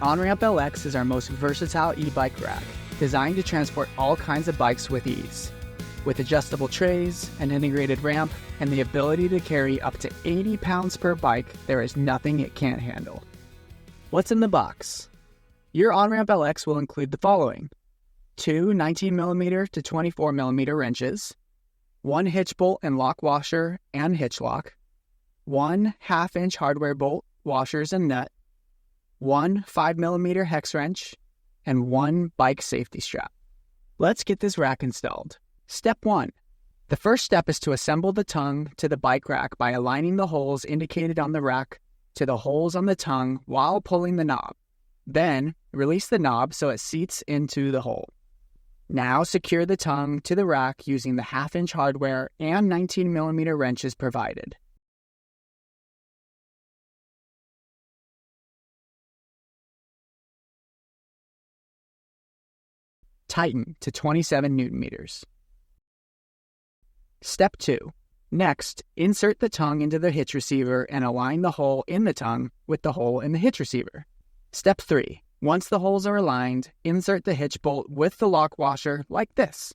OnRamp LX is our most versatile e-bike rack, designed to transport all kinds of bikes with ease. With adjustable trays, an integrated ramp, and the ability to carry up to 80 pounds per bike, there is nothing it can't handle. What's in the box? Your OnRamp LX will include the following: 2 19mm to 24mm wrenches, 1 hitch bolt and lock washer and hitch lock, 1 1/2-inch hardware bolt, washers and nut, 1 5mm hex wrench, and 1 bike safety strap. Let's get this rack installed. Step 1. The first step is to assemble the tongue to the bike rack by aligning the holes indicated on the rack to the holes on the tongue while pulling the knob. Then, release the knob so it seats into the hole. Now secure the tongue to the rack using the 1/2-inch hardware and 19mm wrenches provided. Tighten to 27 Nm. Step 2. Next, insert the tongue into the hitch receiver and align the hole in the tongue with the hole in the hitch receiver. Step 3. Once the holes are aligned, insert the hitch bolt with the lock washer like this.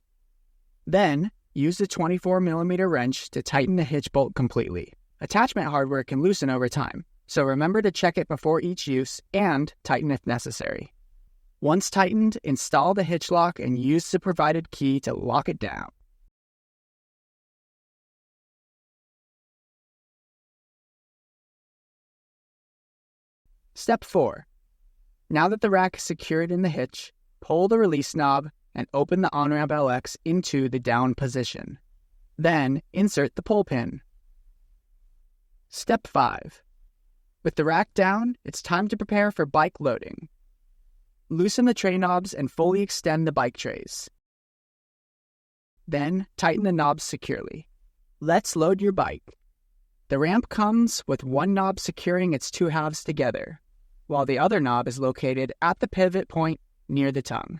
Then, use the 24mm wrench to tighten the hitch bolt completely. Attachment hardware can loosen over time, so remember to check it before each use and tighten if necessary. Once tightened, install the hitch lock and use the provided key to lock it down. Step 4. Now that the rack is secured in the hitch, pull the release knob and open the OnRamp LX into the down position. Then, insert the pull pin. Step 5. With the rack down, it's time to prepare for bike loading. Loosen the tray knobs and fully extend the bike trays. Then, tighten the knobs securely. Let's load your bike. The ramp comes with one knob securing its two halves together, while the other knob is located at the pivot point near the tongue.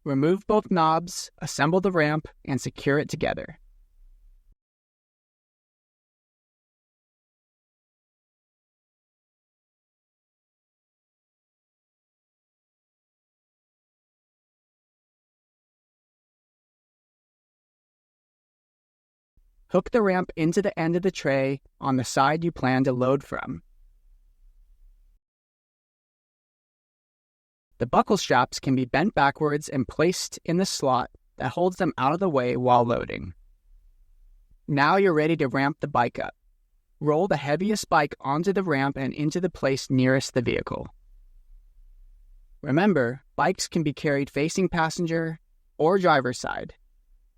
Remove both knobs, assemble the ramp, and secure it together. Hook the ramp into the end of the tray on the side you plan to load from. The buckle straps can be bent backwards and placed in the slot that holds them out of the way while loading. Now you're ready to ramp the bike up. Roll the heaviest bike onto the ramp and into the place nearest the vehicle. Remember, bikes can be carried facing passenger or driver's side,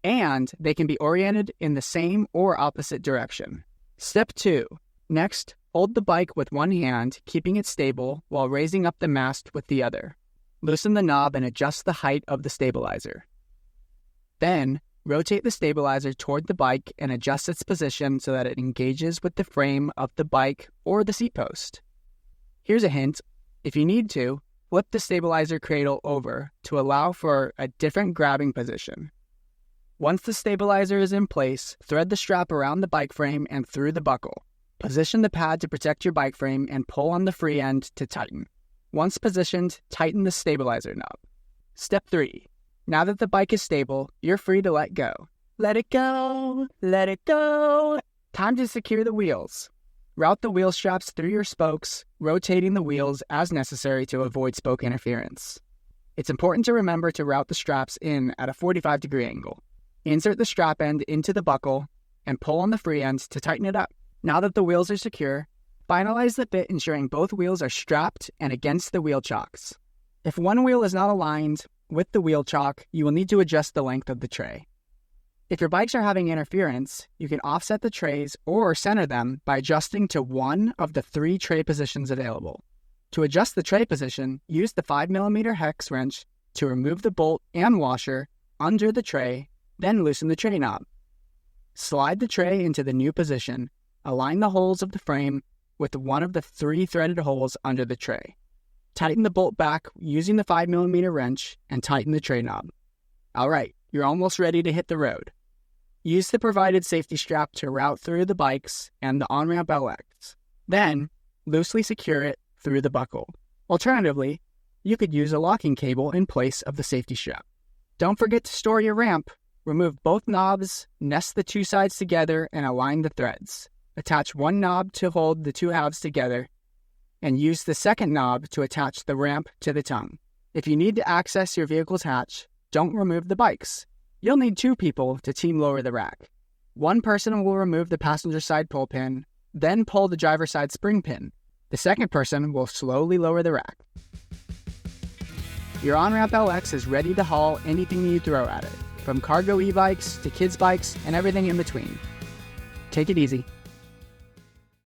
and they can be oriented in the same or opposite direction. Step 2. Next, hold the bike with one hand, keeping it stable while raising up the mast with the other. Loosen the knob and adjust the height of the stabilizer. Then, rotate the stabilizer toward the bike and adjust its position so that it engages with the frame of the bike or the seat post. Here's a hint: if you need to, flip the stabilizer cradle over to allow for a different grabbing position. Once the stabilizer is in place, thread the strap around the bike frame and through the buckle. Position the pad to protect your bike frame and pull on the free end to tighten. Once positioned, tighten the stabilizer knob. Step 3. Now that the bike is stable, you're free to let go. Let it go! Let it go! Time to secure the wheels. Route the wheel straps through your spokes, rotating the wheels as necessary to avoid spoke interference. It's important to remember to route the straps in at a 45-degree angle. Insert the strap end into the buckle and pull on the free end to tighten it up. Now that the wheels are secure, finalize the fit ensuring both wheels are strapped and against the wheel chocks. If one wheel is not aligned with the wheel chock, you will need to adjust the length of the tray. If your bikes are having interference, you can offset the trays or center them by adjusting to one of the 3 tray positions available. To adjust the tray position, use the 5mm hex wrench to remove the bolt and washer under the tray, then loosen the tray knob. Slide the tray into the new position. Align the holes of the frame with one of the 3 threaded holes under the tray. Tighten the bolt back using the 5mm wrench and tighten the tray knob. Alright, you're almost ready to hit the road. Use the provided safety strap to route through the bikes and the OnRamp LX. Then, loosely secure it through the buckle. Alternatively, You could use a locking cable in place of the safety strap. Don't forget to store your ramp. Remove both knobs, nest the two sides together, and align the threads. Attach one knob to hold the two halves together, and use the second knob to attach the ramp to the tongue. If you need to access your vehicle's hatch, don't remove the bikes. You'll need 2 people to team lower the rack. One person will remove the passenger side pull pin, then pull the driver's side spring pin. The second person will slowly lower the rack. Your OnRamp LX is ready to haul anything you throw at it, from cargo e-bikes to kids' bikes and everything in between. Take it easy.